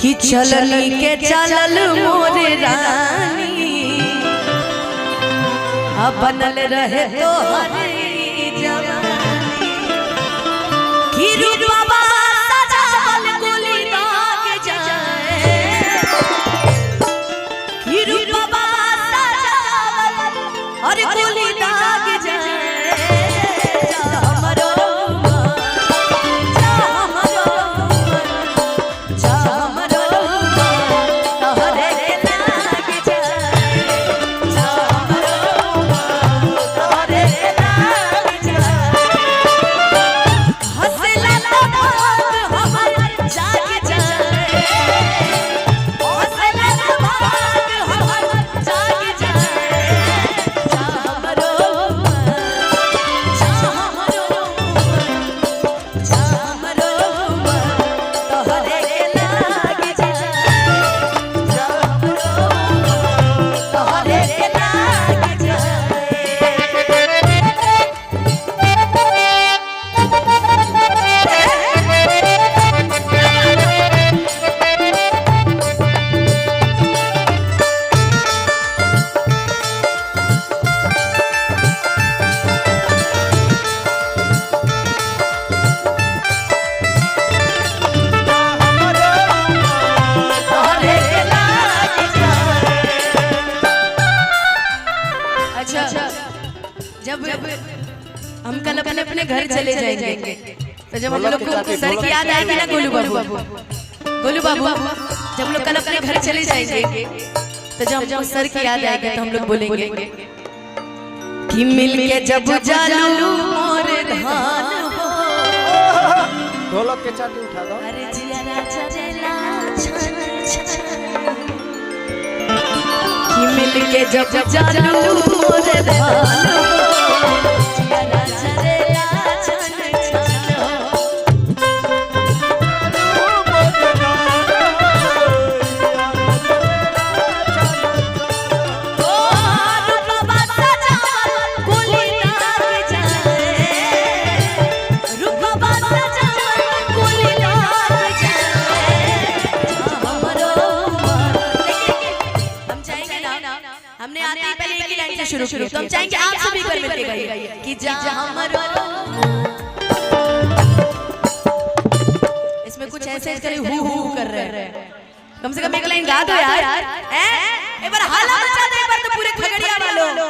कि चलनी के चलल मोरे रानी बनल रहे तो हरी जवानी कि रूपवा सजावल गोली दाग जाए कि रूपवा सजावल और गोली दाग जाए जब हम कल अपने घर चले जाएंगे तो जब हम लोग को सर की याद आएगी ना गोलू बाबू जब हम लोग कल अपने घर चले जाएंगे तो जब सर की याद आएगी तो हम लोग बोलेंगे कि मिल के जब जालू मोर धान हो ढोलक के चाटी उठा दो अरे जिया चलेला कि मिल के जब जालू मोर धान हो हमने आते ही पहले एक ही लाइन से शुरू तो हम चाहेंगे आप सभी कर मिलके गाइए कि जा हमरो इसमें कुछ ऐसे करे हु कर रहे हैं कम से कम एक लाइन गा दो यार एक बार हाला मचा दो एक बार तो पूरे खगड़िया वालों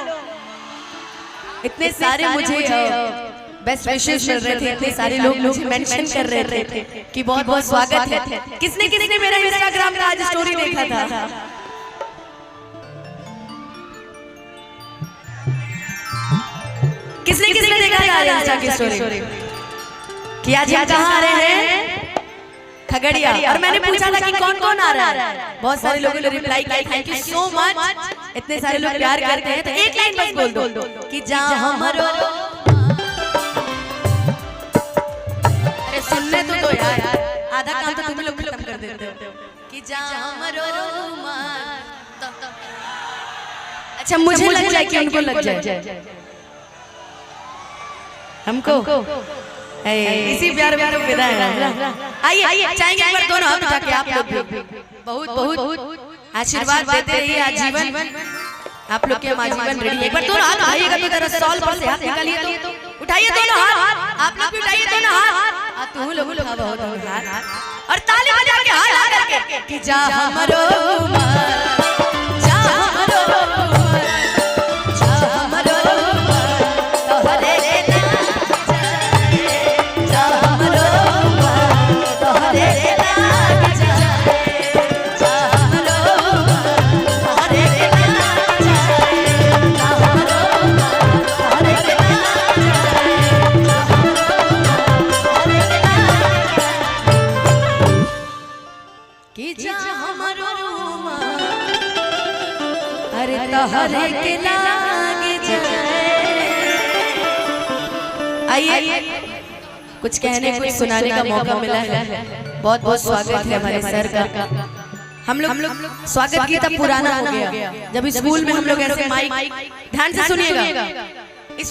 इतने सारे मुझे बेस्ट विशेस मिल रहे थे इतने सारे लोग मुझे मेंशन कर रहे थे कि बहुत बहुत स्वागत है किसने किसने मेरा इंस्टाग्राम का आज स्टोरी देखा था किसने किसने देखा यार इंस्टा की स्टोरी कि आज हम कहाँ आ रहे हैं खगड़िया और मैंने पूछा था कि कौन कौन आ रहा है बहुत सारे लोगों ने रिप्लाई किया थैंक यू सो मच इतने सारे लोग प्यार करते हैं तो एक लाइन बस बोल दो कि जा हमरो अरे सुनने तो दो यार आधा काम तो तुम लोग खत्म कर देते हो कि जा हमरो अच्छा मुझे लग जाए कि उनको लग जाए हमको इसी प्यार में तो विदा है आइए चाहेंगे एक बार दोनों हाथ उठा के आप लोग भी बहुत बहुत आशीर्वाद देते रहिए आजीवन आप लोग के हम आजीवन रेडी एक बार दोनों हाथ उठाइएगा तो जरा सॉल पर से हाथ निकालिए तो उठाइए दोनों हाथ आप लोग भी उठाइए दोनों हाथ तुम लोग उठा बहुत हाथ और ताली बजा के हाथ करके कि जा हमरो अरे तहरे के लागे आइए कुछ कहने कुछ सुनाने का मौका मिला है बहुत बहुत स्वागत है हमारे सर का हम लोग स्वागत की तब पुराना हो गया जब स्कूल में हम लोग ऐसे माइक ध्यान से सुनिएगा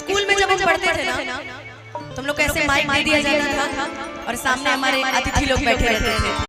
स्कूल में जब हम पढ़ते थे ना तो हम लोग ऐसे माइक दे दिया जाता था और सामने हमारे अतिथि लोग बैठे रहते थे।